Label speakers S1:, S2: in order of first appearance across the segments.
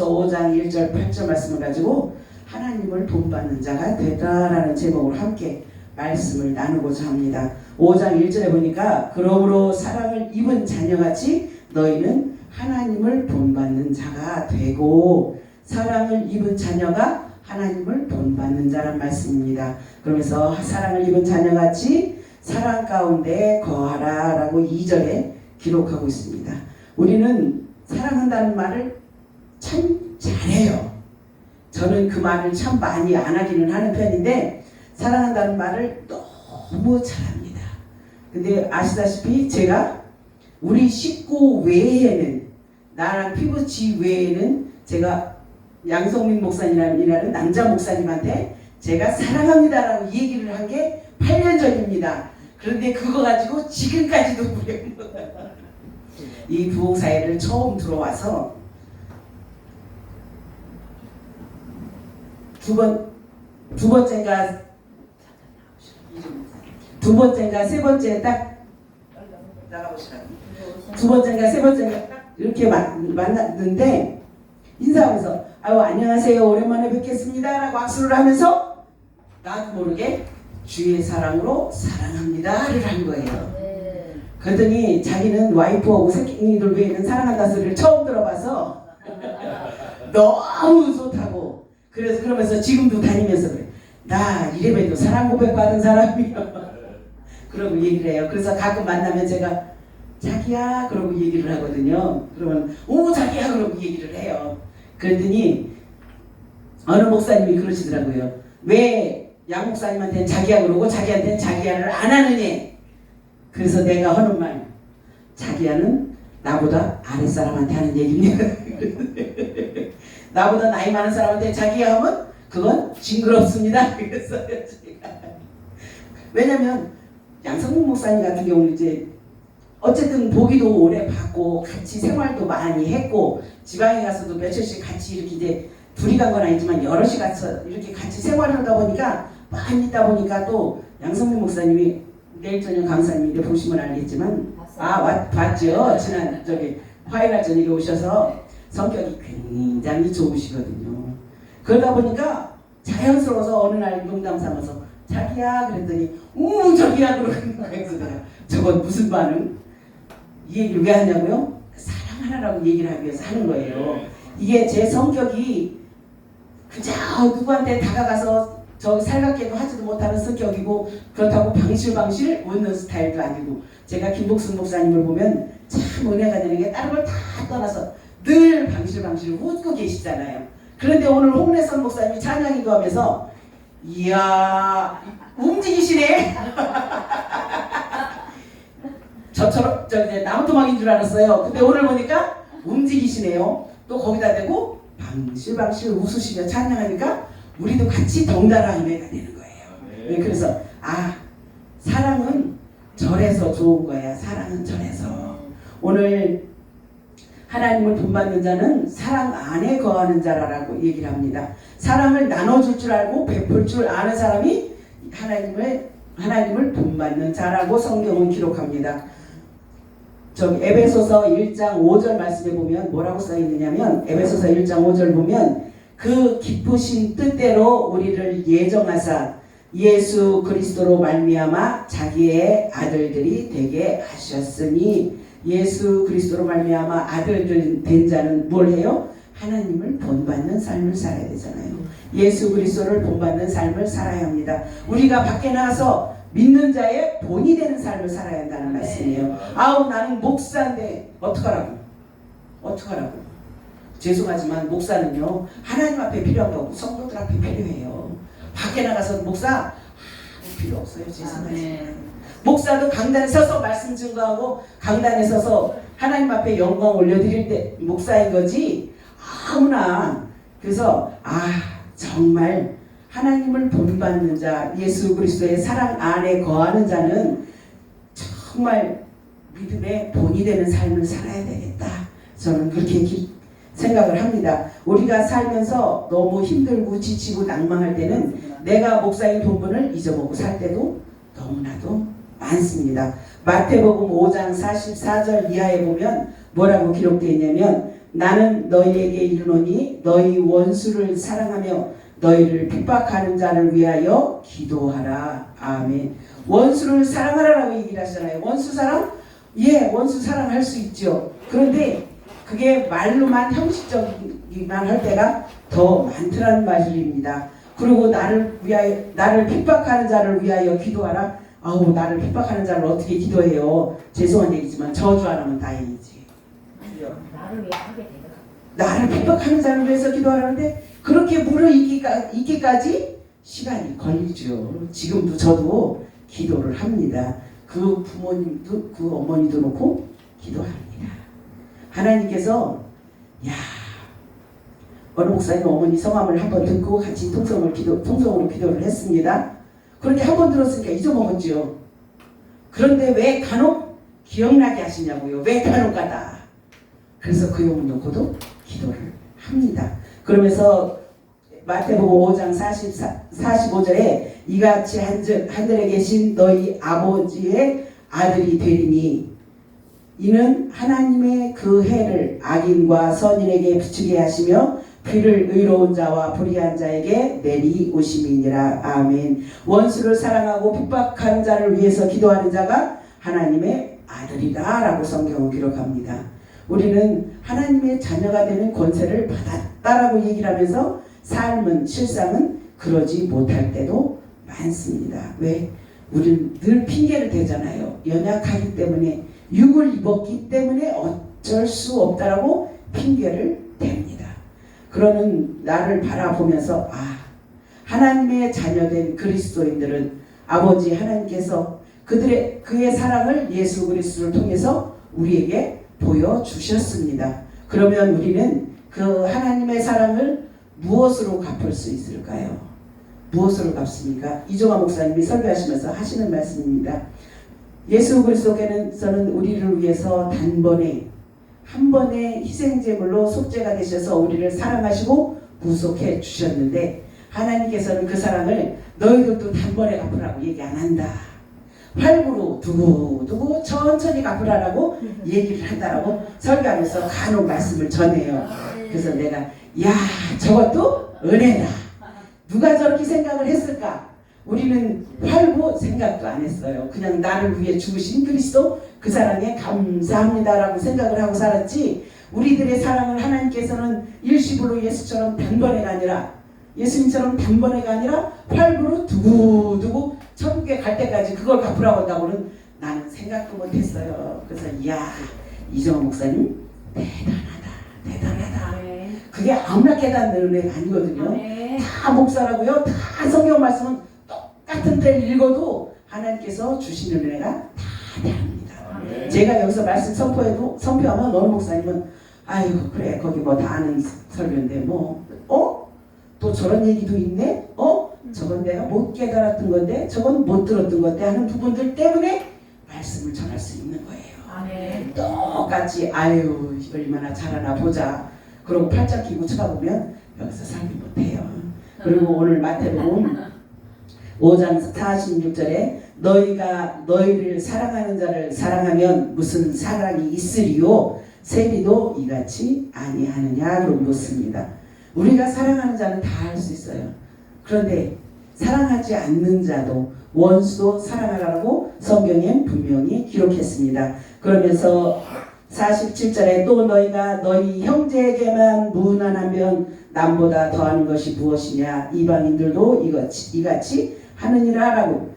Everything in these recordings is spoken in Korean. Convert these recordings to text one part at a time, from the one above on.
S1: 에베소서 5장 1절 8절 말씀을 가지고 하나님을 본받는 자가 되다라는 제목으로 함께 말씀을 나누고자 합니다. 5장 1절에 보니까 그러므로 사랑을 입은 자녀같이 너희는 하나님을 본받는 자가 되고, 사랑을 입은 자녀가 하나님을 본받는 자란 말씀입니다. 그러면서 사랑을 입은 자녀같이 사랑 가운데 거하라 라고 2절에 기록하고 있습니다. 우리는 사랑한다는 말을 참 잘해요. 저는 그 말을 참 많이 안 하기는 하는 편인데 사랑한다는 말을 너무 잘합니다. 근데 아시다시피 제가 우리 식구 외에는, 나랑 피부치 외에는 제가 양성민 목사님이라는 남자 목사님한테 제가 사랑합니다라고 얘기를 한 게 8년 전입니다. 그런데 그거 가지고 지금까지도 이 부흥사회를 처음 들어와서 두 번째인가 세 번째 딱 나가보시라고. 두 번째인가 세 번째인가 딱 이렇게 만났는데 인사하면서 아유 안녕하세요 오랜만에 뵙겠습니다 라고 악수를 하면서 나도 모르게 주의 사랑으로 사랑합니다를 한 거예요. 그랬더니 자기는 와이프하고 새끼들 외에는 사랑한다는 소리를 처음 들어봐서 너무 좋다고, 그래서 그러면서 지금도 다니면서 그래. 나 이래봬도 사랑 고백 받은 사람이야. 그러고 얘기를 해요. 그래서 가끔 만나면 제가 자기야 그러고 얘기를 하거든요. 그러면 오 자기야 그러고 얘기를 해요. 그랬더니 어느 목사님이 그러시더라고요. 왜 양 목사님한테는 자기야 그러고 자기한테는 자기야를 안 하느냐. 그래서 내가 하는 말, 자기야는 나보다 아랫사람한테 하는 얘기입니다. 나보다 나이 많은 사람한테 자기야 하면 그건 징그럽습니다. 그랬어요 제가. 왜냐면 양성국 목사님 같은 경우는 이제 어쨌든 보기도 오래 받고 같이 생활도 많이 했고 지방에 가서도 며칠씩 같이 이렇게 이제 둘이 간 건 아니지만 여럿이 가서 이렇게 같이 생활하다 보니까 많이 있다 보니까 또 양성국 목사님이 내일 저녁 강사님이 보시면 알겠지만 봤죠. 지난 화요일날 저녁에 오셔서 성격이 굉장히 좋으시거든요. 그러다 보니까 자연스러워서 어느 날 농담 삼아서 자기야 그랬더니 자기야 그러는 거예요. 저건 무슨 반응? 이 얘기를 왜 하냐고요? 사랑하라고 얘기를 하기 위해서 하는 거예요. 이게 제 성격이 그저 누구한테 다가가서 살갑게도 하지도 못하는 성격이고, 그렇다고 방실방실 웃는 스타일도 아니고, 제가 김복순 목사님을 보면 참 은혜가 되는 게 다른 걸 다 떠나서 늘 방실방실 웃고 계시잖아요. 그런데 오늘 홍래선 목사님이 찬양인도 하면서 이야 움직이시네. 저처럼 나무토막인 줄 알았어요. 근데 오늘 보니까 움직이시네요. 또 거기다 대고 방실방실 웃으시며 찬양하니까 우리도 같이 덩달아 은혜가 되는 거예요. 네, 그래서 사랑은 절에서 좋은 거야. 사랑은 절에서. 오늘 하나님을 본받는 자는 사랑 안에 거하는 자라고 얘기를 합니다. 사랑을 나눠줄 줄 알고 베풀 줄 아는 사람이 하나님을 본받는 자라고 성경은 기록합니다. 에베소서 1장 5절 말씀에 보면 뭐라고 써있느냐면, 에베소서 1장 5절 보면 그 기쁘신 뜻대로 우리를 예정하사 예수 그리스도로 말미암아 자기의 아들들이 되게 하셨으니, 예수 그리스도로 말미암아 아들들 된 자는 뭘 해요? 하나님을 본받는 삶을 살아야 되잖아요. 예수 그리스도를 본받는 삶을 살아야 합니다. 우리가 밖에 나가서 믿는 자의 본이 되는 삶을 살아야 한다는 말씀이에요. 나는 목사인데 어떡하라고? 죄송하지만 목사는요 하나님 앞에 필요한 거고 성도들 앞에 필요해요. 밖에 나가서 목사 필요 없어요. 죄송하지만 목사도 강단에 서서 말씀 증거하고 강단에 서서 하나님 앞에 영광 올려드릴 때 목사인 거지 아무나. 그래서 정말 하나님을 본받는 자, 예수 그리스도의 사랑 안에 거하는 자는 정말 믿음의 본이 되는 삶을 살아야 되겠다. 저는 그렇게 생각을 합니다. 우리가 살면서 너무 힘들고 지치고 낭망할 때는 내가 목사의 본분을 잊어보고 살 때도 너무나도 많습니다. 마태복음 5장 44절 이하에 보면 뭐라고 기록되어 있냐면 나는 너희에게 이르노니 너희 원수를 사랑하며 너희를 핍박하는 자를 위하여 기도하라. 아멘. 원수를 사랑하라라고 얘기를 하잖아요. 원수 사랑? 예, 원수 사랑할 수 있죠. 그런데 그게 말로만 형식적이기만 할 때가 더 많더라는 말입니다. 그리고 나를 핍박하는 자를 위하여 기도하라. 아우, 나를 핍박하는 자를 어떻게 기도해요? 죄송한 얘기지만 저주 안 하면 다행이지.
S2: 나를 왜 하게 되더라?
S1: 나를 핍박하는 자를 위해서 기도하라는데 그렇게 무르익기까지 시간이 걸리죠. 지금도 저도 기도를 합니다. 그 부모님도 그 어머니도 놓고 기도합니다. 하나님께서 어느 목사님 어머니 성함을 한번 듣고 같이 통성으로 기도를 했습니다. 그런데 한 번 들었으니까 잊어먹었지요. 그런데 왜 간혹 기억나게 하시냐고요. 왜 간혹가다. 그래서 그 용을 놓고도 기도를 합니다. 그러면서 마태복음 5장 45절에 이같이 하늘에 계신 너희 아버지의 아들이 되리니 이는 하나님의 그 해를 악인과 선인에게 비추게 하시며 비를 의로운 자와 불의한 자에게 내리오심이니라. 아멘. 원수를 사랑하고 핍박하는 자를 위해서 기도하는 자가 하나님의 아들이다 라고 성경은 기록합니다. 우리는 하나님의 자녀가 되는 권세를 받았다라고 얘기를 하면서 삶은 실상은 그러지 못할 때도 많습니다. 왜? 우리는 늘 핑계를 대잖아요. 연약하기 때문에 육을 입었기 때문에 어쩔 수 없다라고 핑계를 댑니다. 그러는 나를 바라보면서 하나님의 자녀된 그리스도인들은 아버지 하나님께서 그의 사랑을 예수 그리스도를 통해서 우리에게 보여주셨습니다. 그러면 우리는 그 하나님의 사랑을 무엇으로 갚을 수 있을까요? 무엇으로 갚습니까? 이종화 목사님이 설교하시면서 하시는 말씀입니다. 예수 그리스도께서는 우리를 위해서 단번에 한 번의 희생제물로 속죄가 되셔서 우리를 사랑하시고 구속해 주셨는데 하나님께서는 그 사랑을 너희들도 단번에 갚으라고 얘기 안 한다. 활구로 두고두고 천천히 갚으라고 얘기를 한다라고 설교하면서 간혹 말씀을 전해요. 그래서 내가 저것도 은혜다. 누가 저렇게 생각을 했을까? 우리는 활구 생각도 안 했어요. 그냥 나를 위해 죽으신 그리스도 그 사랑에 감사합니다라고 생각을 하고 살았지 우리들의 사랑을 하나님께서는 일시불로 예수처럼 단번에가 아니라 예수님처럼 단번에가 아니라 활구로 두고두고 천국에 갈 때까지 그걸 갚으라고 한다고는 나는 생각도 못했어요. 그래서 이정호 목사님 대단하다. 그게 아무나 깨닫는 은혜가 아니거든요. 다 목사라고요. 다 성경 말씀은 똑같은 때를 읽어도 하나님께서 주시는 은혜가 다 다릅니다. 제가 여기서 말씀 선포하면 어느 목사님은 아이고 그래 거기 뭐 다 아는 설교인데 또 저런 얘기도 있네? 저건 내가 못 깨달았던 건데 저건 못 들었던 건데 하는 부분들 때문에 말씀을 전할 수 있는 거예요. 똑같이 얼마나 잘하나 보자. 그러고 팔짱 끼고 쳐다보면 여기서 살지 못해요. 그리고 오늘 마태복음 5장 46절에 너희가 너희를 사랑하는 자를 사랑하면 무슨 사랑이 있으리요? 세리도 이같이 아니하느냐? 그러고 묻습니다. 우리가 사랑하는 자는 다 할 수 있어요. 그런데 사랑하지 않는 자도 원수도 사랑하라고 성경엔 분명히 기록했습니다. 그러면서 47절에 또 너희가 너희 형제에게만 무난하면 남보다 더하는 것이 무엇이냐? 이방인들도 이같이 하느니라 라고.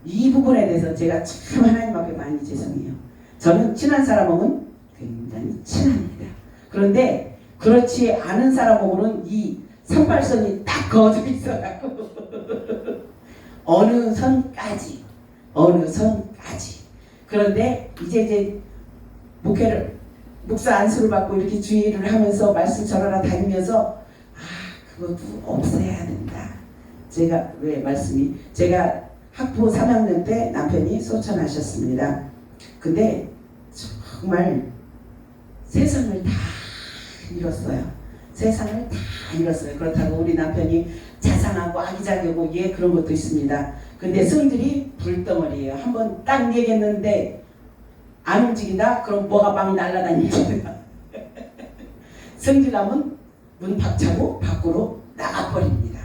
S1: 이 부분에 대해서 제가 참 하나님 앞에 많이 죄송해요. 저는 친한 사람하고는 굉장히 친합니다. 그런데 그렇지 않은 사람하고는 이 선발선이 딱 그어져 있어요. 어느 선까지. 그런데 이제 목사 안수를 받고 이렇게 주의를 하면서 말씀 전하러 다니면서 그것도 없애야 된다. 제가 학부 3학년 때 남편이 소천하셨습니다. 근데 정말 세상을 다 잃었어요. 그렇다고 우리 남편이 자상하고 아기자기하고 그런 것도 있습니다. 근데 성질이 불덩어리예요. 한번 딱 얘기했는데 안 움직인다? 그럼 뭐가 막 날아다닙니다. 성질나면 문 박차고 밖으로 나가버립니다.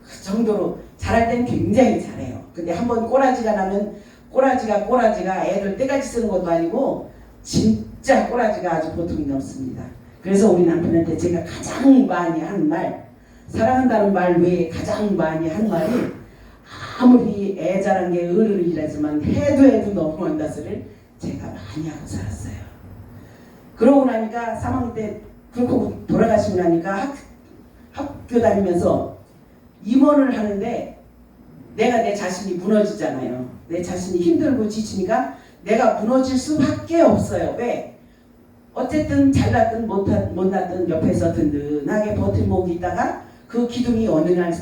S1: 그 정도로 잘할 땐 굉장히 잘해요. 근데 한번 꼬라지가 나면 꼬라지가 애들 때까지 쓰는 것도 아니고 진짜 꼬라지가 아주 보통이 넘습니다. 그래서 우리 남편한테 제가 가장 많이 한 말, 사랑한다는 말 외에 가장 많이 한 말이 아무리 애 자란 게 어른이라지만 해도 너무한다 소리를 제가 많이 하고 살았어요. 그러고 나니까 3학년 때 그렇고 돌아가시고 나니까 학교 다니면서 임원을 하는데 내가 내 자신이 무너지잖아요. 내 자신이 힘들고 지치니까 내가 무너질 수밖에 없어요. 왜? 어쨌든 잘났든 못났든 옆에서 든든하게 버팀목이 있다가 그 기둥이 어느 날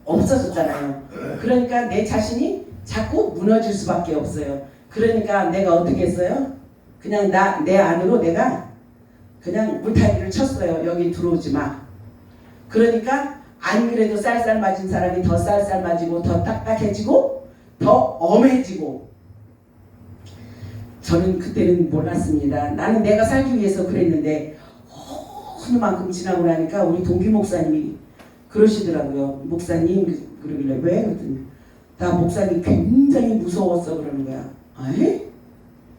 S1: 없어졌잖아요. 그러니까 내 자신이 자꾸 무너질 수밖에 없어요. 그러니까 내가 어떻게 했어요? 그냥 내 안으로 내가 그냥 물타기를 쳤어요. 여기 들어오지 마. 그러니까 안 그래도 쌀쌀 맞은 사람이 더 쌀쌀 맞고 더 딱딱해지고 더 엄해지고. 저는 그때는 몰랐습니다. 나는 내가 살기 위해서 그랬는데 어느 만큼 지나고 나니까 우리 동기 목사님이 그러시더라고요. 목사님 그러길래 왜? 그랬더니 나 목사님 굉장히 무서웠어 그러는 거야. 에?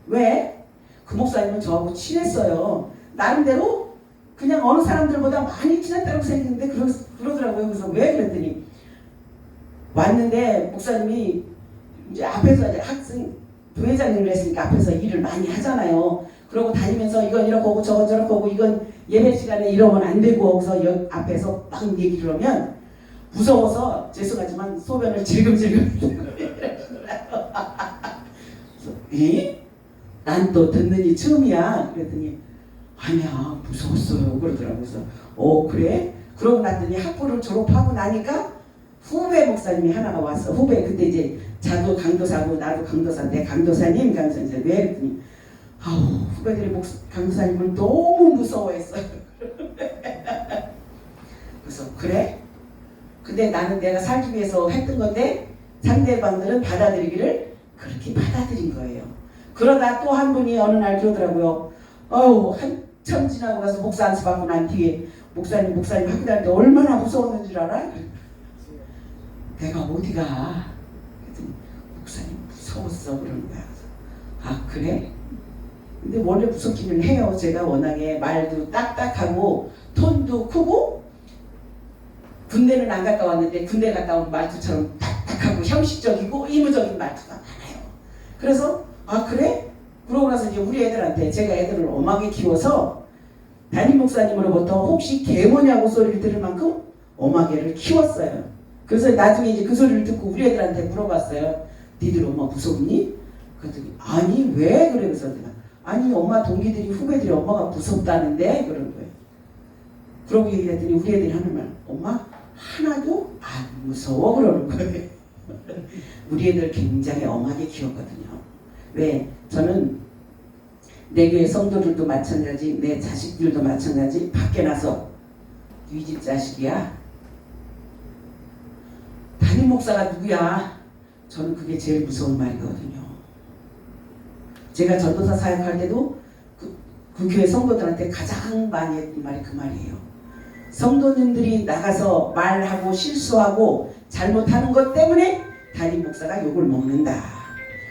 S1: 왜? 그 목사님은 저하고 친했어요. 나름대로 그냥 어느 사람들보다 많이 친했다고 생각했는데 그러더라고요. 그래서 왜? 그랬더니 왔는데 목사님이 이제 앞에서 이제 학생 부회장님을 했으니까 앞에서 일을 많이 하잖아요. 그러고 다니면서 이건 이렇게 하고 저건 저렇게 하고 이건 예배 시간에 이러면 안 되고 그래서 여기 앞에서 막 얘기를 하면 무서워서 죄송하지만 소변을 질금질금 에? 난 또 듣는 이 처음이야. 그랬더니 아니야 무서웠어요 그러더라고요. 그래서 그래? 그러고 났더니 학부를 졸업하고 나니까 후배 목사님이 하나가 왔어. 후배 그때 이제 자도 강도사고 나도 강도사인데 강도사님 강도사님 왜? 그랬더니 후배들이 강도사님을 너무 무서워했어요. 그래서 그래? 근데 나는 내가 살기 위해서 했던 건데 상대방들은 받아들이기를 그렇게 받아들인 거예요. 그러다 또 한 분이 어느 날 그러더라고요. 한참 지나고 가서 목사 안수 받고 난 뒤에 목사님 학교 다닐 때 얼마나 무서웠는 줄 알아? 내가 어디가? 그랬더니 목사님 무서웠어 그러는 거야. 아 그래? 근데 원래 무섭기는 해요. 제가 워낙에 말도 딱딱하고 톤도 크고 군대는 안 갔다 왔는데 군대 갔다 온 말투처럼 딱딱하고 형식적이고 의무적인 말투가 많아요. 그래서 아 그래? 그러고 나서 이제 우리 애들한테 제가 애들을 엄하게 키워서 담임 목사님으로부터 혹시 개 뭐냐고 소리를 들을 만큼 엄하게를 키웠어요. 그래서 나중에 이제 그 소리를 듣고 우리 애들한테 물어봤어요. 니들 엄마 무섭니? 그랬더니 아니 왜? 그래. 그래서 내가 아니 엄마 동기들이 후배들이 엄마가 무섭다는데 그런 거예요. 그러고 얘기를 했더니 우리 애들이 하는 말 엄마 하나도 안 무서워 그러는 거예요. 우리 애들 굉장히 엄하게 키웠거든요. 왜? 저는 내 교회 성도들도 마찬가지 내 자식들도 마찬가지 밖에 나서 네 집 자식이야? 담임 목사가 누구야? 저는 그게 제일 무서운 말이거든요. 제가 전도사 사역할 때도 그 교회 성도들한테 가장 많이 했던 말이 그 말이에요. 성도님들이 나가서 말하고 실수하고 잘못하는 것 때문에 담임 목사가 욕을 먹는다.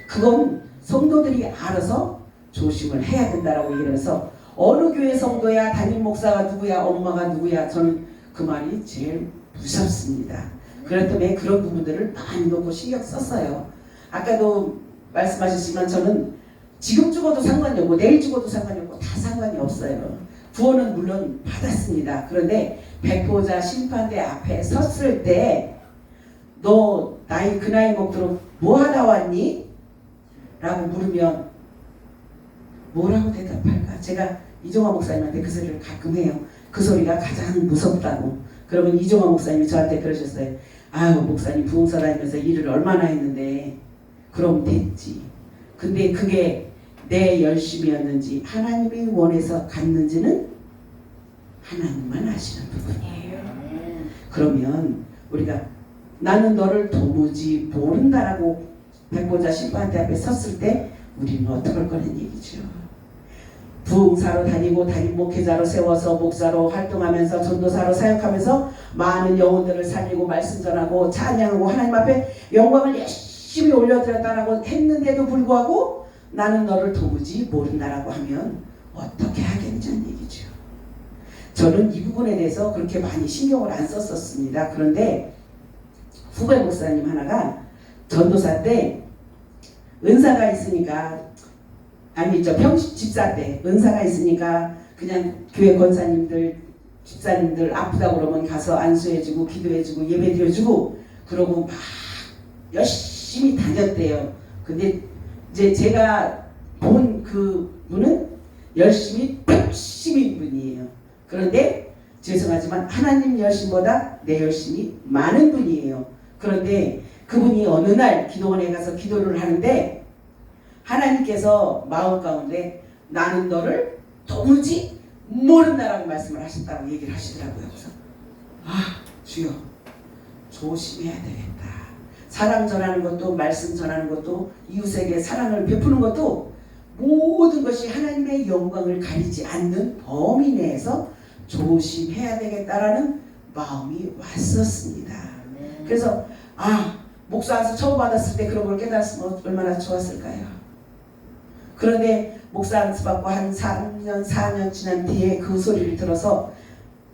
S1: 그건 성도들이 알아서 조심을 해야 된다라고 얘기를 해서 어느 교회 성도야 담임 목사가 누구야 엄마가 누구야 저는 그 말이 제일 무섭습니다. 그렇기 때문에 그런 부분들을 많이 놓고 신경 썼어요. 아까도 말씀하셨지만 저는 지금 죽어도 상관이 없고 내일 죽어도 상관이 없고 다 상관이 없어요. 구원은 물론 받았습니다. 그런데 백보자 심판대 앞에 섰을 때 너 나이 그 나이 먹도록 뭐 하다 왔니? 라고 물으면 뭐라고 대답할까? 제가 이종화 목사님한테 그 소리를 가끔 해요. 그 소리가 가장 무섭다고. 그러면 이종화 목사님이 저한테 그러셨어요. 아유 목사님 부흥사 다니면서 일을 얼마나 했는데 그럼 됐지. 근데 그게 내 열심이었는지 하나님이 원해서 갔는지는 하나님만 아시는 부분이에요. 그러면 우리가 나는 너를 도무지 모른다라고 백보자 심판대 앞에 섰을 때 우리는 어떡할 거라는 얘기죠. 부흥사로 다니고 담임 목회자로 세워서 목사로 활동하면서 전도사로 사역하면서 많은 영혼들을 살리고 말씀 전하고 찬양하고 하나님 앞에 영광을 열심히 올려드렸다라고 했는데도 불구하고 나는 너를 도무지 모른다라고 하면 어떻게 하겠냐는 얘기죠. 저는 이 부분에 대해서 그렇게 많이 신경을 안 썼었습니다. 그런데 후배 목사님 하나가 전도사 때 은사가 있으니까 집사 때 은사가 있으니까 그냥 교회 권사님들 집사님들 아프다고 그러면 가서 안수해주고 기도해주고 예배드려주고 그러고 막 열심히 다녔대요. 근데 이제 제가 본 그 분은 열심인 분이에요. 그런데 죄송하지만 하나님 열심보다 내 열심이 많은 분이에요. 그런데 그분이 어느 날 기도원에 가서 기도를 하는데 하나님께서 마음 가운데 나는 너를 도무지 모른다라고 말씀을 하셨다고 얘기를 하시더라고요. 그래서 주여 조심해야 되겠다. 사랑 전하는 것도 말씀 전하는 것도 이웃에게 사랑을 베푸는 것도 모든 것이 하나님의 영광을 가리지 않는 범위 내에서 조심해야 되겠다라는 마음이 왔었습니다. 그래서 목사 안수 처음 받았을 때 그런 걸 깨달았으면 얼마나 좋았을까요? 그런데 목사 안수 받고 한 3년 4년 지난 뒤에 그 소리를 들어서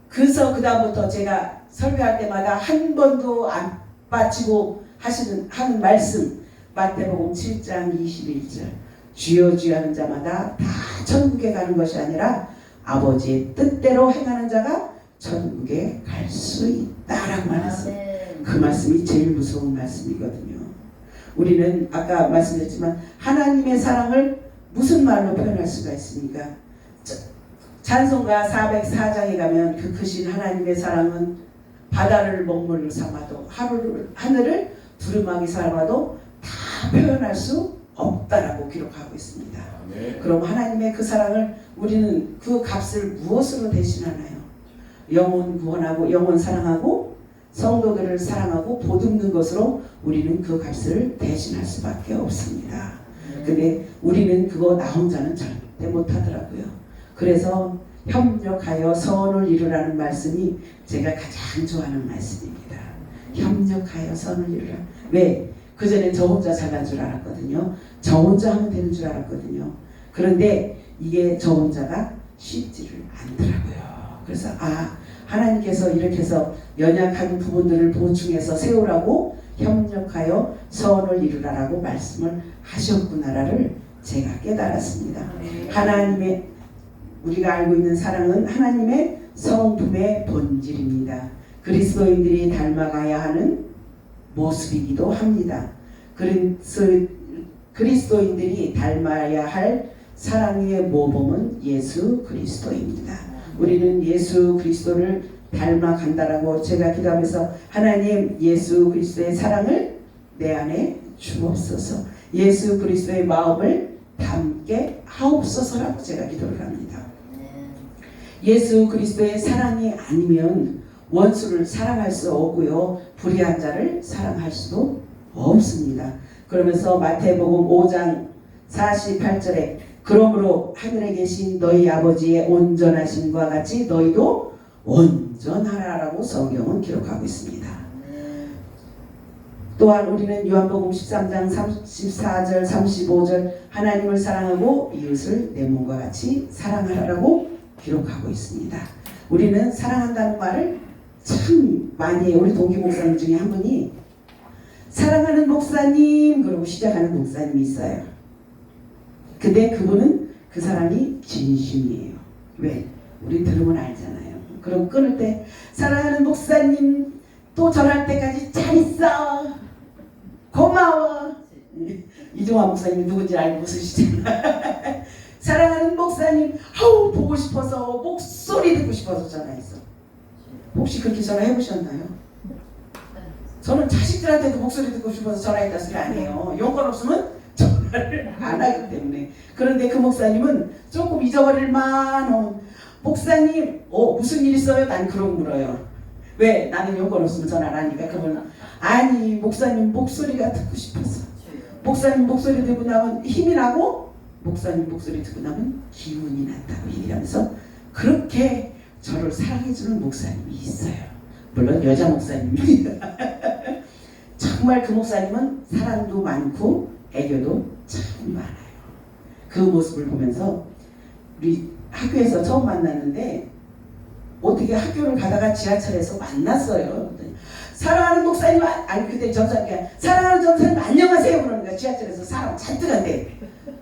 S1: 그래서 그 다음부터 제가 설교할 때마다 한 번도 안 빠지고 하는 말씀 마태복음 7장 21절 주여 주여 하는 자마다 다 천국에 가는 것이 아니라 아버지의 뜻대로 행하는 자가 천국에 갈 수 있다라고 말했어요. 그 말씀이 제일 무서운 말씀이거든요. 우리는 아까 말씀드렸지만 하나님의 사랑을 무슨 말로 표현할 수가 있습니까? 찬송가 404장에 가면 그 크신 하나님의 사랑은 바다를 먹물로 삼아도 하늘을 두루마기 삼아도 다 표현할 수 없다라고 기록하고 있습니다. 그럼 하나님의 그 사랑을 우리는 그 값을 무엇으로 대신하나요? 영혼 구원하고 영혼 사랑하고 성도들을 사랑하고 보듬는 것으로 우리는 그 값을 대신할 수밖에 없습니다. 근데 우리는 그거 나 혼자는 절대 못하더라고요. 그래서 협력하여 선을 이루라는 말씀이 제가 가장 좋아하는 말씀입니다. 협력하여 선을 이루라. 왜? 그전엔 저 혼자 잘난 줄 알았거든요. 저 혼자 하면 되는 줄 알았거든요. 그런데 이게 저 혼자가 쉽지를 않더라고요. 그래서 하나님께서 이렇게 해서 연약한 부분들을 보충해서 세우라고 협력하여 선을 이루라라고 말씀을 하셨구나라를 제가 깨달았습니다. 하나님의 우리가 알고 있는 사랑은 하나님의 성품의 본질입니다. 그리스도인들이 닮아가야 하는 모습이기도 합니다. 그리스도인들이 닮아야 할 사랑의 모범은 예수 그리스도입니다. 우리는 예수 그리스도를 닮아간다라고 제가 기도하면서 하나님 예수 그리스도의 사랑을 내 안에 주옵소서, 예수 그리스도의 마음을 담게 하옵소서라고 제가 기도를 합니다. 예수 그리스도의 사랑이 아니면 원수를 사랑할 수 없고요, 불의한 자를 사랑할 수도 없습니다. 그러면서 마태복음 5장 48절에 그러므로 하늘에 계신 너희 아버지의 온전하심과 같이 너희도 온전하라라고 성경은 기록하고 있습니다. 또한 우리는 요한복음 13장 34절 35절 하나님을 사랑하고 이웃을 내 몸과 같이 사랑하라고 기록하고 있습니다. 우리는 사랑한다는 말을 참 많이 해요. 우리 동기 목사님 중에 한 분이 사랑하는 목사님 그러고 시작하는 목사님이 있어요. 근데 그분은 그 사람이 진심이에요. 왜? 우리 들으면 알잖아요. 그럼 끊을 때 사랑하는 목사님 또 전할 때까지 잘 있어 고마워. 이종환 목사님 누군지 알고 쓰시잖아. 사랑하는 목사님 보고 싶어서 목소리 듣고 싶어서 전화했어. 혹시 그렇게 전화해 보셨나요? 저는 자식들한테도 목소리 듣고 싶어서 전화했다 소리 아니에요. 용건 없으면 전화를 안 하기 때문에. 그런데 그 목사님은 조금 잊어버릴 만한 목사님 무슨 일 있어요? 난 그런 물어요. 왜? 나는 용건 없으면 전화를 하니까. 그러면 아니 목사님 목소리가 듣고 싶어서. 목사님 목소리 듣고 나면 힘이 나고 목사님 목소리 듣고 나면 기운이 난다고 얘기하면서 그렇게 저를 사랑해주는 목사님이 있어요. 물론 여자 목사님입니다. 정말 그 목사님은 사랑도 많고 애교도 참 많아요. 그 모습을 보면서 우리 학교에서 처음 만났는데 어떻게 학교를 가다가 지하철에서 만났어요. 사랑하는 목사님, 아니 그때 전사님이 사랑하는 전사님 안녕하세요 그러니까 지하철에서 사람 잔뜩 한대.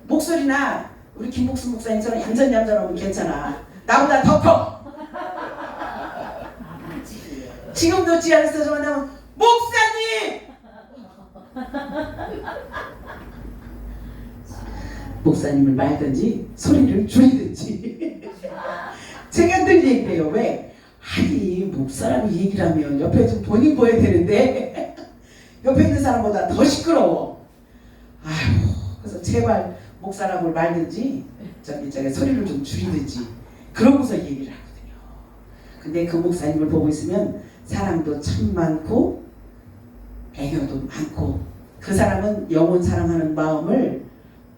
S1: 목소리나 우리 김복순 목사님처럼 얌전얌전하면 괜찮아. 나보다 더 커. 지금도 지하철에서 만나면 목사님! 목사님을 말든지 소리를 줄이든지 제가 늘 얘기해요. 왜? 아니 목사라고 얘기를 하면 옆에 좀 본인 보여야 되는데 옆에 있는 사람보다 더 시끄러워. 아휴, 그래서 제발 목사라고 말든지 저기 소리를 좀 줄이든지 그러고서 얘기를 하거든요. 근데 그 목사님을 보고 있으면 사랑도 참 많고 애교도 많고 그 사람은 영혼 사랑하는 마음을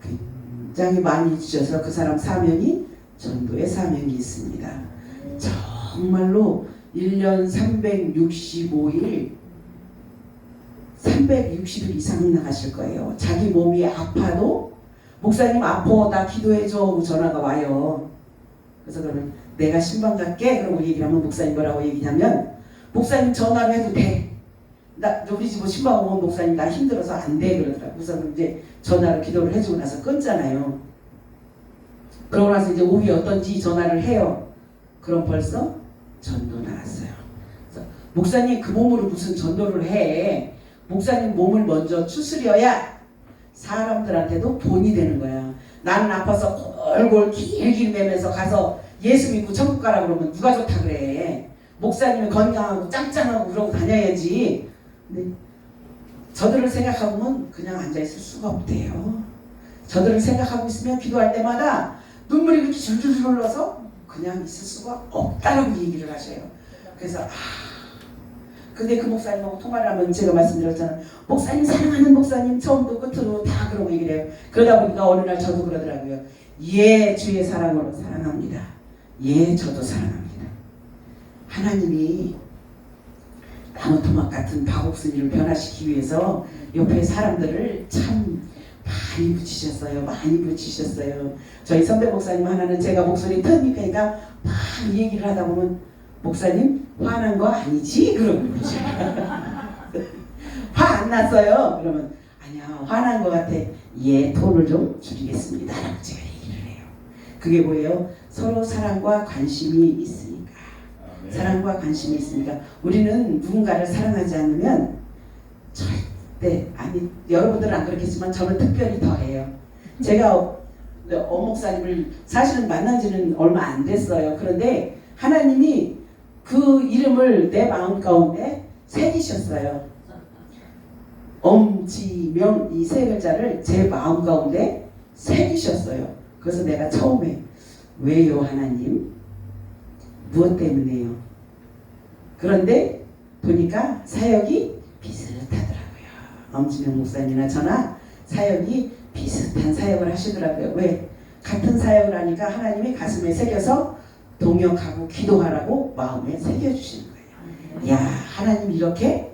S1: 굉장히 많이 주셔서 그 사람 사명이 전도의 사명이 있습니다. 정말로 1년 365일 360일 이상 나가실 거예요. 자기 몸이 아파도 목사님 아파 나 기도해줘 전화가 와요. 그래서 그러면 내가 신방 갈게 그러고 얘기를 하면 목사님 뭐라고 얘기하면 목사님 전화를 해도 돼. 나 우리 집 신방 오면 목사님 나 힘들어서 안 돼 그러더라고요. 그래서 이제 전화로 기도를 해주고 나서 끊잖아요. 그러고 나서 이제 오후에 어떤지 전화를 해요. 그럼 벌써 전도 나왔어요. 그래서 목사님 그 몸으로 무슨 전도를 해. 목사님 몸을 먼저 추스려야 사람들한테도 본이 되는 거야. 나는 아파서 골골 길길 매면서 가서 예수 믿고 천국 가라 그러면 누가 좋다 그래. 목사님이 건강하고 짱짱하고 그러고 다녀야지. 근데 저들을 생각하면 그냥 앉아있을 수가 없대요. 저들을 생각하고 있으면 기도할 때마다 눈물이 그렇게 줄줄 흘러서 그냥 있을 수가 없다라고 얘기를 하셔요. 그래서 근데 그 목사님하고 통화를 하면 제가 말씀드렸잖아요. 목사님 사랑하는 목사님 처음부터 끝으로 다 그러고 얘기를 해요. 그러다 보니까 어느 날 저도 그러더라고요. 예, 주의 사랑으로 사랑합니다. 예, 저도 사랑합니다. 하나님이 나무 토막 같은 박옥순이를 변화시키기 위해서 옆에 사람들을 참 많이 붙이셨어요. 많이 붙이셨어요. 저희 선배 목사님 하나는 제가 목소리 터니까 막 얘기를 하다 보면 목사님 화난 거 아니지? 그러고 화 안 났어요. 그러면 아니야 화난 거 같아. 예, 톤을 좀 줄이겠습니다. 라고 제가 얘기를 해요. 그게 뭐예요? 서로 사랑과 관심이 있으니까. 사랑과 관심이 있으니까 우리는 누군가를 사랑하지 않으면 절대 아니 여러분들은 안 그렇겠지만 저는 특별히 더해요. 제가 엄목사님을 사실은 만난 지는 얼마 안 됐어요. 그런데 하나님이 그 이름을 내 마음 가운데 새기셨어요. 엄지명 이 세 글자를 제 마음 가운데 새기셨어요. 그래서 내가 처음에 왜요 하나님? 무엇 때문에요? 그런데 보니까 사역이 비슷하더라고요. 엄지명 목사님이나 저나 사역이 비슷한 사역을 하시더라고요. 왜? 같은 사역을 하니까 하나님이 가슴에 새겨서 동역하고 기도하라고 마음에 새겨주시는 거예요. 야, 하나님 이렇게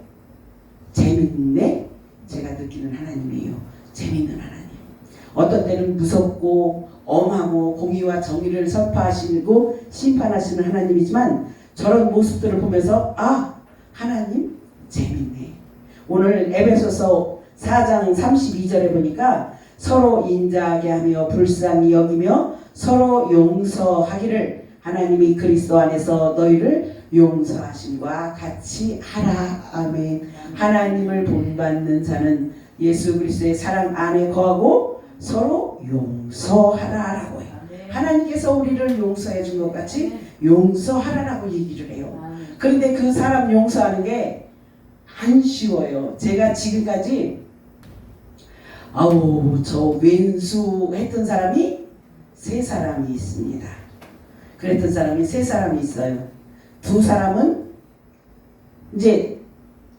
S1: 재밌네? 제가 느끼는 하나님이에요. 재밌는 하나님. 어떤 때는 무섭고 엄하고 공의와 정의를 선포하시고 심판하시는 하나님이지만 저런 모습들을 보면서 하나님 재밌네. 오늘 에베소서 4장 32절에 보니까 서로 인자하게 하며 불쌍히 여기며 서로 용서하기를 하나님이 그리스도 안에서 너희를 용서하심과 같이 하라. 아멘. 하나님을 본받는 자는 예수 그리스도의 사랑 안에 거하고 서로 용서하라라고 해요. 하나님께서 우리를 용서해 준 것 같이 용서하라라고 얘기를 해요. 그런데 그 사람 용서하는 게 안 쉬워요. 제가 지금까지 저 왼수 했던 사람이 3사람이 있습니다. 그랬던 사람이 3사람이 있어요. 2사람은 이제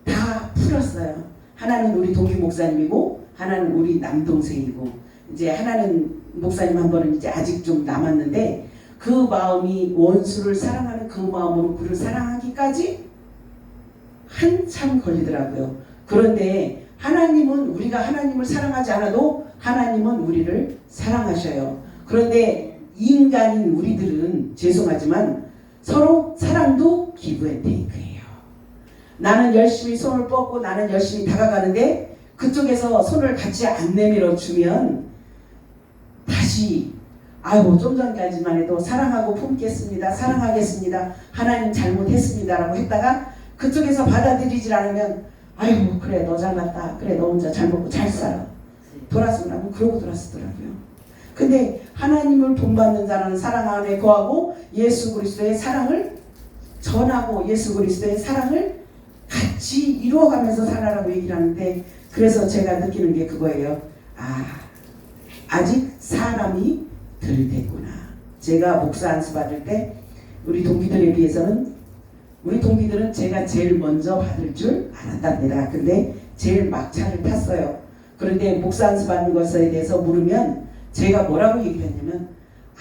S1: 다 풀었어요. 하나는 우리 동기 목사님이고 하나는 우리 남동생이고 이제 하나는 목사님 한 번은 이제 아직 좀 남았는데 그 마음이 원수를 사랑하는 그 마음으로 그를 사랑하기까지 한참 걸리더라고요. 그런데 하나님은 우리가 하나님을 사랑하지 않아도 하나님은 우리를 사랑하셔요. 그런데 인간인 우리들은 죄송하지만 서로 사랑도 기브앤테이크예요. 나는 열심히 손을 뻗고 나는 열심히 다가가는데 그쪽에서 손을 같이 안 내밀어 주면 다시 아이고 좀 전까지만 해도 사랑하고 품겠습니다. 사랑하겠습니다. 하나님 잘못했습니다라고 했다가 그쪽에서 받아들이질 않으면 아이고 그래 너 잘났다. 그래 너 혼자 잘 먹고 잘 살아. 돌아서고 나면 그러고 돌아서더라고요. 근데 하나님을 본받는 자는 사랑 안에 거하고 예수 그리스도의 사랑을 전하고 예수 그리스도의 사랑을 같이 이루어가면서 살아라고 얘기를 하는데 그래서 제가 느끼는 게 그거예요. 아직 사람이 덜 됐구나. 제가 목사 안수 받을 때 우리 동기들에 비해서는 우리 동기들은 제가 제일 먼저 받을 줄 알았답니다. 근데 제일 막차를 탔어요. 그런데 목사 안수 받는 것에 대해서 물으면 제가 뭐라고 얘기를 했냐면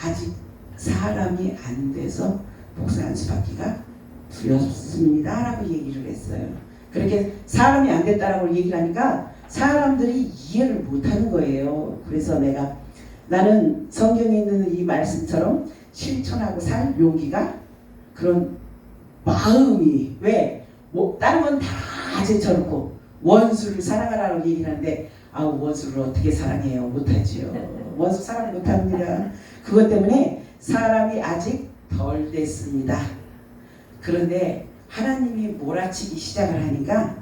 S1: 아직 사람이 안 돼서 목사 안수 받기가 두렵습니다 라고 얘기를 했어요. 그렇게 사람이 안 됐다라고 얘기를 하니까 사람들이 이해를 못하는 거예요. 그래서 나는 성경에 있는 이 말씀처럼 실천하고 살 용기가 그런 마음이 왜 다른 건 다 제쳐놓고 원수를 사랑하라고 얘기를 하는데 원수를 어떻게 사랑해요? 못하지요. 원수 사랑 못합니다. 그것 때문에 사람이 아직 덜 됐습니다. 그런데 하나님이 몰아치기 시작을 하니까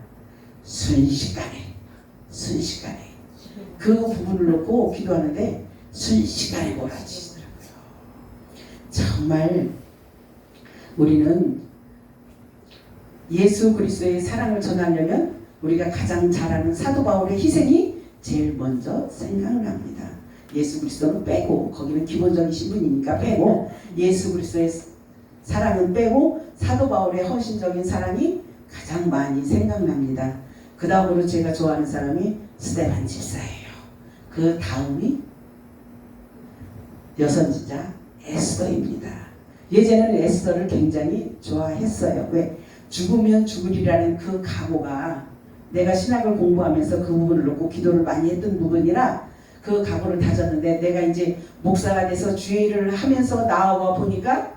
S1: 순식간에 그 부분을 놓고 기도하는데 순식간에 몰아치시더라고요. 정말 우리는 예수 그리스도의 사랑을 전하려면 우리가 가장 잘 아는 사도 바울의 희생이 제일 먼저 생각납니다. 예수 그리스도는 빼고 거기는 기본적인 신분이니까 빼고 예수 그리스도의 사랑은 빼고 사도 바울의 헌신적인 사랑이 가장 많이 생각납니다. 그 다음으로 제가 좋아하는 사람이 스데반 집사예요. 그 다음이 여선지자 에스더입니다. 예전에는 에스더를 굉장히 좋아했어요. 왜? 죽으면 죽으리라는 그 각오가 내가 신학을 공부하면서 그 부분을 놓고 기도를 많이 했던 부분이라 그 각오를 다졌는데 내가 이제 목사가 돼서 주의 일을 하면서 나와 보니까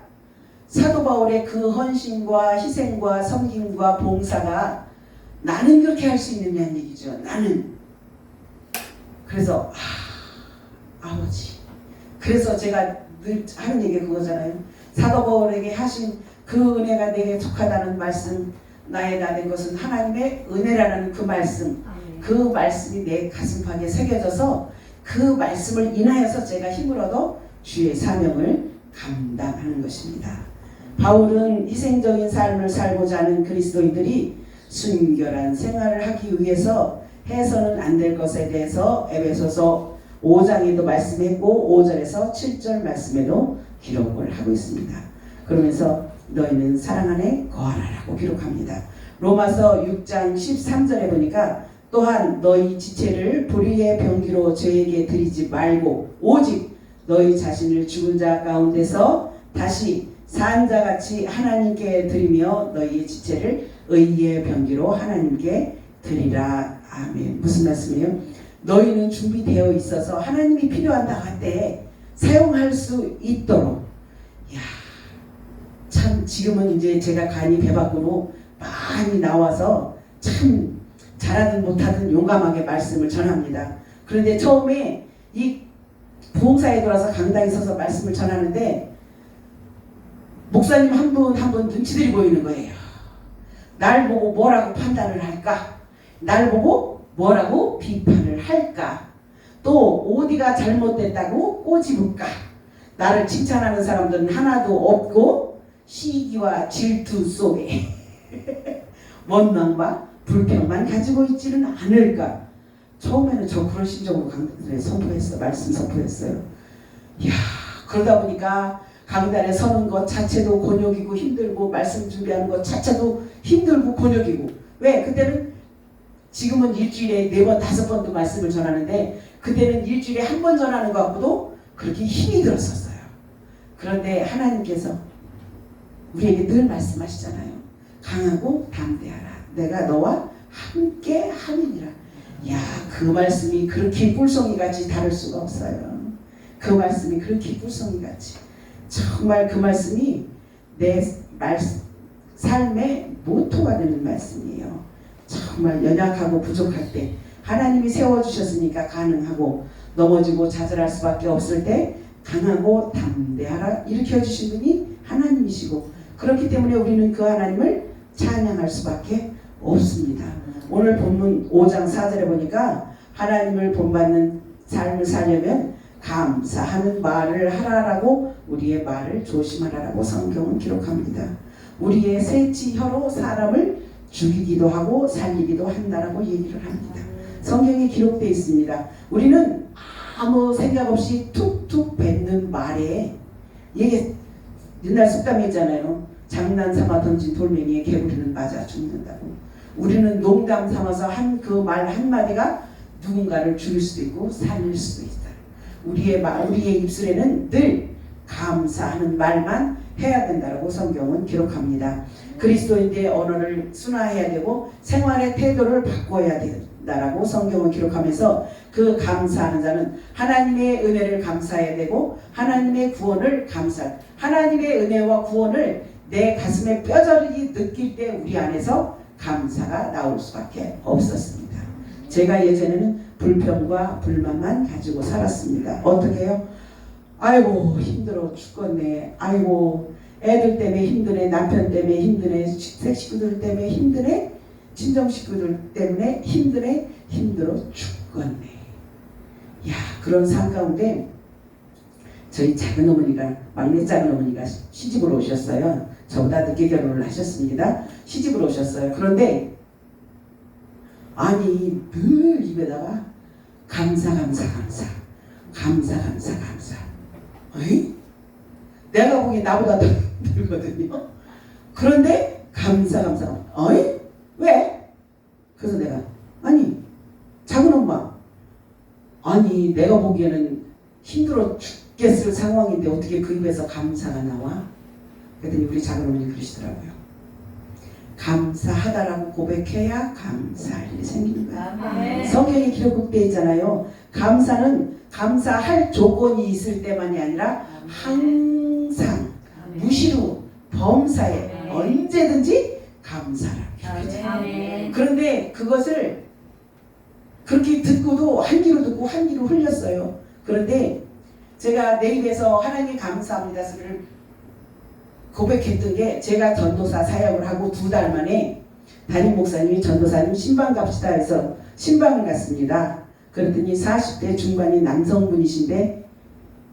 S1: 사도 바울의 그 헌신과 희생과 섬김과 봉사가 나는 그렇게 할 수 있느냐는 얘기죠. 나는. 그래서 아버지. 그래서 제가 늘 하는 얘기가 그거잖아요. 사도 바울에게 하신 그 은혜가 내게 족하다는 말씀, 나의 나 된 것은 하나님의 은혜라는 그 말씀, 그 말씀이 내 가슴팍에 새겨져서 그 말씀을 인하여서 제가 힘을 얻어 주의 사명을 감당하는 것입니다. 바울은 희생적인 삶을 살고자 하는 그리스도인들이 순결한 생활을 하기 위해서 해서는 안 될 것에 대해서 에베소서 5장에도 말씀했고 5절에서 7절 말씀에도 기록을 하고 있습니다. 그러면서 너희는 사랑 안에 거하라라고 기록합니다. 로마서 6장 13절에 보니까 또한 너희 지체를 불의의 병기로 죄에게 드리지 말고 오직 너희 자신을 죽은 자 가운데서 다시 산 자같이 하나님께 드리며 너희의 지체를 의의 병기로 하나님께 드리라. 아멘. 무슨 말씀이에요? 너희는 준비되어 있어서 하나님이 필요한다 할 때 사용할 수 있도록. 참 지금은 이제 제가 간이 배 밖으로 많이 나와서 참 잘하든 못하든 용감하게 말씀을 전합니다. 그런데 처음에 이 부흥사에 들어와서 강당에 서서 말씀을 전하는데 목사님 한 분 한 분 눈치들이 보이는 거예요. 날 보고 뭐라고 판단을 할까? 날 보고 뭐라고 비판을 할까? 또 어디가 잘못됐다고 꼬집을까? 나를 칭찬하는 사람들은 하나도 없고 시기와 질투 속에 원망과 불평만 가지고 있지는 않을까? 처음에는 저 그런 심정으로 강단에 말씀 선포했어요. 이야, 그러다 보니까 강단에 서는 것 자체도 곤욕이고 힘들고 말씀 준비하는 것 자체도 힘들고 곤욕이고. 왜? 그때는 지금은 일주일에 4번 5번도 말씀을 전하는데 그때는 일주일에 한 번 전하는 것 같고도 그렇게 힘이 들었었어요. 그런데 하나님께서 우리에게 늘 말씀하시잖아요. 강하고 담대하라. 내가 너와 함께 함이니라. 야, 그 말씀이 그렇게 꿀송이같이 다를 수가 없어요. 그 말씀이 그렇게 꿀송이같이 정말 그 말씀이 내 삶의 모토가 되는 말씀이에요. 정말 연약하고 부족할 때 하나님이 세워주셨으니까 가능하고 넘어지고 좌절할 수밖에 없을 때 강하고 담대하라 일으켜주신 분이 하나님이시고 그렇기 때문에 우리는 그 하나님을 찬양할 수밖에 없습니다. 오늘 본문 5장 4절에 보니까 하나님을 본받는 삶을 살려면 감사하는 말을 하라라고 우리의 말을 조심하라라고 성경은 기록합니다. 우리의 셋째 혀로 사람을 죽이기도 하고 살리기도 한다라고 얘기를 합니다. 성경에 기록되어 있습니다. 우리는 아무 생각 없이 툭툭 뱉는 말에 이게 옛날 속담이 있잖아요. 장난 삼아 던진 돌멩이에 개구리는 맞아 죽는다고. 우리는 농담 삼아서 한 그 말 한마디가 누군가를 죽일 수도 있고 살릴 수도 있다. 우리의 입술에는 늘 감사하는 말만 해야 된다고 성경은 기록합니다. 그리스도인의 언어를 순화해야 되고 생활의 태도를 바꿔야 된다라고 성경은 기록하면서 그 감사하는 자는 하나님의 은혜를 감사해야 되고 하나님의 구원을 하나님의 은혜와 구원을 내 가슴에 뼈저리게 느낄 때 우리 안에서 감사가 나올 수밖에 없었습니다. 제가 예전에는 불평과 불만만 가지고 살았습니다. 어떻게 해요? 아이고 힘들어 죽겠네. 아이고 애들 때문에 힘드네. 남편 때문에 힘드네. 식구들 때문에 힘드네. 친정 식구들 때문에 힘드네. 힘들어 죽겠네. 야, 그런 삶 가운데 저희 작은 어머니가 막내 작은 어머니가 시집을 오셨어요. 저보다 늦게 결혼을 하셨습니다. 시집을 오셨어요. 그런데 아니 늘 입에다가 감사. 어이? 내가 보기엔 나보다 더 늙거든요. 그런데 감사. 어이? 왜? 그래서 내가 아니 작은 엄마 아니 내가 보기에는 힘들어 죽겠을 상황인데 어떻게 그 입에서 감사가 나와? 그랬더니 우리 작은 어머니 그러시더라고요. 감사하다라고 고백해야 감사할 일이 생기는 거예요. 성경에 기록되어 있잖아요. 감사는 감사할 조건이 있을 때만이 아니라 항상 무시로 범사에 언제든지 감사라. 그런데 그것을 그렇게 듣고도 한 귀로 듣고 한 귀로 흘렸어요. 그런데 제가 내 입에서 하나님 감사합니다 소리를 고백했던 게 제가 전도사 사역을 하고 2달 만에 담임 목사님이 전도사님 신방 갑시다 해서 신방을 갔습니다. 그랬더니 40대 중반인 남성분이신데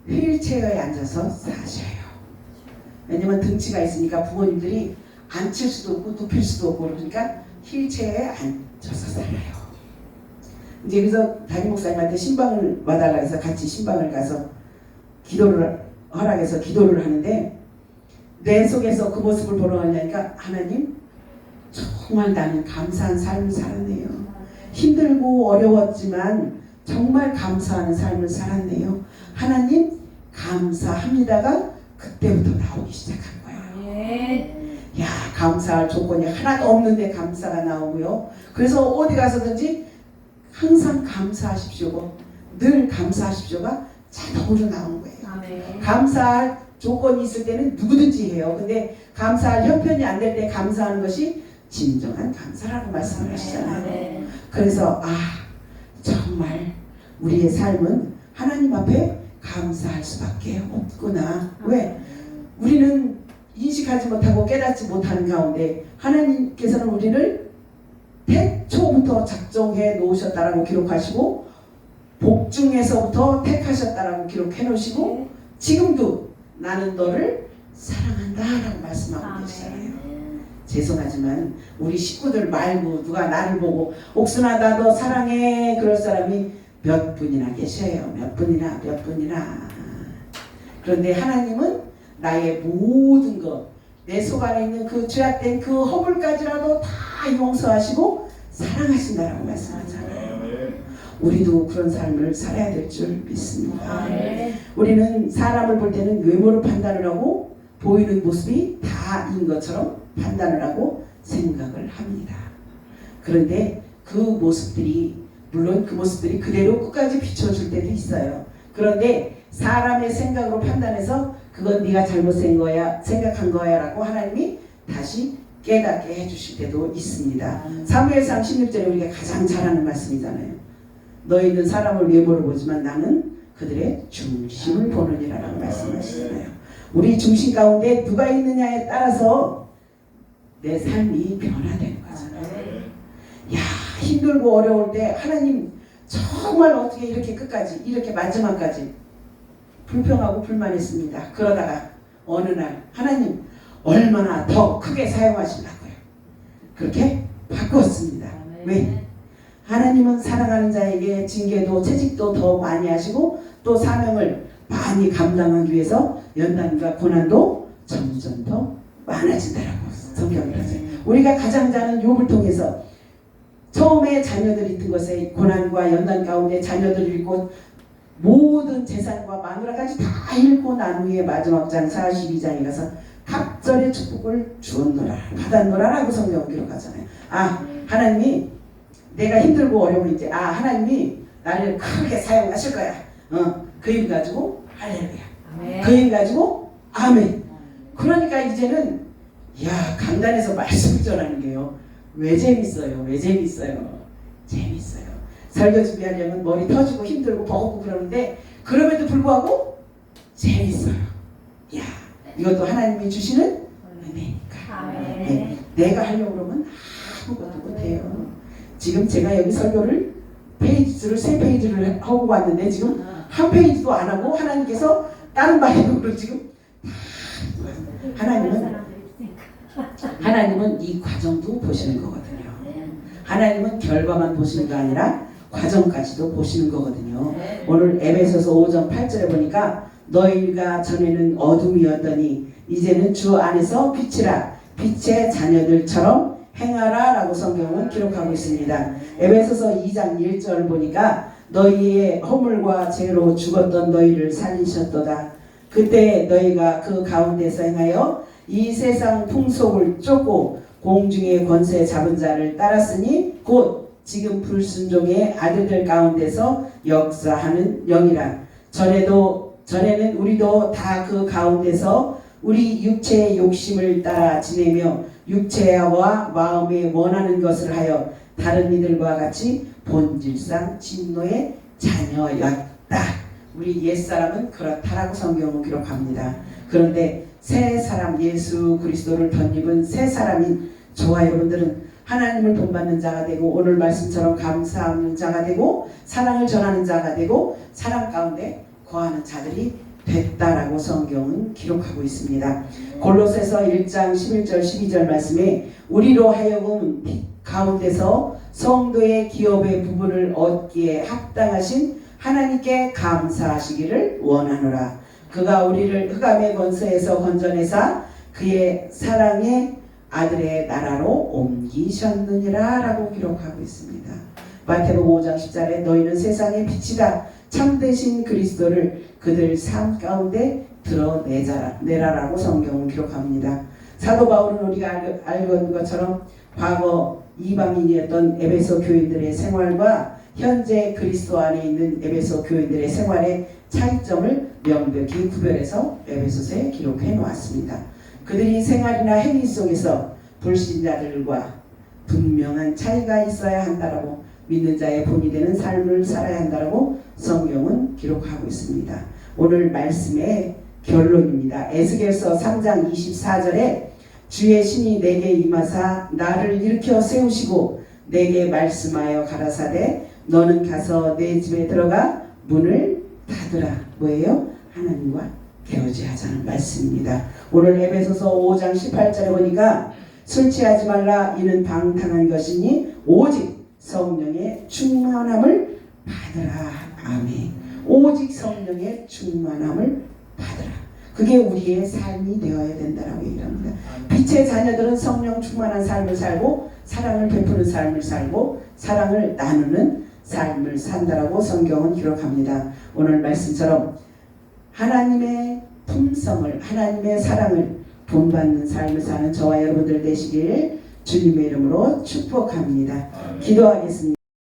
S1: 휠체어에 앉아서 사셔요. 왜냐면 등치가 있으니까 부모님들이 앉힐 수도 없고 눕힐 수도 없고 그러니까 휠체어에 앉아서 살아요. 이제 그래서 담임 목사님한테 신방을 와달라 해서 같이 신방을 가서 기도를 허락해서 기도를 하는데 내 속에서 그 모습을 보러 가니까 하나님 정말 나는 감사한 삶을 살았네요. 힘들고 어려웠지만 정말 감사하는 삶을 살았네요. 하나님 감사합니다가 그때부터 나오기 시작한 거예요. 야, 감사할 조건이 하나도 없는데 감사가 나오고요. 그래서 어디 가서든지 항상 감사하십시오고 늘 감사하십시오가 자동으로 나온 거예요. 감사할 조건이 있을 때는 누구든지 해요. 근데 감사할 형편이 안 될 때 감사하는 것이 진정한 감사라고 말씀을 하시잖아요. 그래서 정말 우리의 삶은 하나님 앞에 감사할 수밖에 없구나. 왜? 우리는 인식하지 못하고 깨닫지 못하는 가운데 하나님께서는 우리를 태초부터 작정해 놓으셨다라고 기록하시고 복중에서부터 택하셨다라고 기록해 놓으시고 지금도 나는 너를 사랑한다라고 말씀하고 계시잖아요. 죄송하지만 우리 식구들 말고 누가 나를 보고 옥순아 나 너 사랑해 그럴 사람이 몇 분이나 계셔요. 몇 분이나. 그런데 하나님은 나의 모든 것, 내 속 안에 있는 그 죄악된 그 허물까지라도 다 용서하시고 사랑하신다라고 말씀하잖아요. 우리도 그런 삶을 살아야 될 줄 믿습니다.
S2: 네.
S1: 우리는 사람을 볼 때는 외모로 판단을 하고 보이는 모습이 다인 것처럼 판단을 하고 생각을 합니다. 그런데 그 모습들이 물론 그 모습들이 그대로 끝까지 비춰줄 때도 있어요. 그런데 사람의 생각으로 판단해서 그건 네가 잘못된 거야, 생각한 거야 라고 하나님이 다시 깨닫게 해주실 때도 있습니다. 사무엘상 16절에 우리가 가장 잘 아는 말씀이잖아요. 너희는 사람을 외모로 보지만 나는 그들의 중심을 보느니라라고 말씀하시잖아요. 우리 중심 가운데 누가 있느냐에 따라서 내 삶이 변화되는 거잖아요. 야, 힘들고 어려울 때 하나님 정말 어떻게 이렇게 끝까지 이렇게 마지막까지 불평하고 불만했습니다. 그러다가 어느 날 하나님 얼마나 더 크게 사용하시려고요. 그렇게 바꿨습니다. 왜? 하나님은 사랑하는 자에게 징계도 채찍도 더 많이 하시고 또 사명을 많이 감당하기 위해서 연단과 고난도 점점 더 많아진다라고 성경이 그러죠. 우리가 가장 잘 아는 욥을 통해서 처음에 자녀들이 있던 것에 고난과 연단 가운데 자녀들을 잃고 모든 재산과 마누라까지 다 잃고 난 후에 마지막 장 42장에 가서 갑절의 축복을 주었노라 받았노라 라고 성경은 기록하잖아요. 아, 하나님이 내가 힘들고 어려울 때 하나님이 나를 크게 사용하실 거야. 그 힘 가지고 할렐루야. 그 힘 가지고 아멘. 그러니까 이제는 강단에서 말씀을 전하는 게요. 왜 재밌어요? 왜 재밌어요? 재밌어요. 설교 준비하려면 머리 터지고 힘들고 버겁고 그러는데 그럼에도 불구하고 재밌어요. 이것도 하나님이 주시는 은혜니까. 네. 내가 하려고 그러면 아무것도 못해요. 지금 제가 여기 설교를 페이지를 3페이지를 하고 왔는데 지금 한 페이지도 안 하고 하나님께서 다른 방향으로 지금 하나님은 이 과정도 보시는 거거든요. 하나님은 결과만 보시는 게 아니라 과정까지도 보시는 거거든요. 오늘 에베소서 5장 8절에 보니까 너희가 전에는 어둠이었더니 이제는 주 안에서 빛이라 빛의 자녀들처럼 행하라 라고 성경은 기록하고 있습니다. 에베소서 2장 1절 보니까 너희의 허물과 죄로 죽었던 너희를 살리셨도다. 그때 너희가 그 가운데서 행하여 이 세상 풍속을 쫓고 공중의 권세 잡은 자를 따랐으니 곧 지금 불순종의 아들들 가운데서 역사하는 영이라. 전에는 우리도 다 그 가운데서 우리 육체의 욕심을 따라 지내며 육체와 마음에 원하는 것을 하여 다른 이들과 같이 본질상 진노의 자녀였다. 우리 옛사람은 그렇다라고 성경은 기록합니다. 그런데 새 사람 예수 그리스도를 덧입은 새 사람인 저와 여러분들은 하나님을 본받는 자가 되고 오늘 말씀처럼 감사하는 자가 되고 사랑을 전하는 자가 되고 사랑 가운데 거하는 자들이 됐다라고 성경은 기록하고 있습니다. 골로새서 1장 11절 12절 말씀에 우리로 하여금 빛 가운데서 성도의 기업의 부분을 얻기에 합당하신 하나님께 감사하시기를 원하노라. 그가 우리를 흑암의 권세에서 건져내사 그의 사랑의 아들의 나라로 옮기셨느니라 라고 기록하고 있습니다. 마태복음 5장 10절에 너희는 세상의 빛이다. 참되신 그리스도를 그들 삶 가운데 드러내라라고 성경은 기록합니다. 사도 바울은 우리가 알고 있는 것처럼 과거 이방인이었던 에베소 교인들의 생활과 현재 그리스도 안에 있는 에베소 교인들의 생활의 차이점을 명백히 구별해서 에베소서에 기록해 놓았습니다. 그들이 생활이나 행위 속에서 불신자들과 분명한 차이가 있어야 한다라고 믿는 자의 본이 되는 삶을 살아야 한다라고 성경은 기록하고 있습니다. 오늘 말씀의 결론입니다. 에스겔서 3장 24절에 주의 신이 내게 임하사 나를 일으켜 세우시고 내게 말씀하여 가라사대 너는 가서 내 집에 들어가 문을 닫으라. 뭐예요? 하나님과 교제하자는 말씀입니다. 오늘 에베소서 5장 18절에 보니까 술 취하지 말라 이는 방탕한 것이니 오직 성령의 충만함을 받으라. 아멘. 오직 성령의 충만함을 받으라. 그게 우리의 삶이 되어야 된다라고 얘기합니다. 빛의 자녀들은 성령 충만한 삶을 살고 사랑을 베푸는 삶을 살고 사랑을 나누는 삶을 산다라고 성경은 기록합니다. 오늘 말씀처럼 하나님의 품성을, 하나님의 사랑을 본받는 삶을 사는 저와 여러분들 되시길 주님의 이름으로 축복합니다. 기도하겠습니다.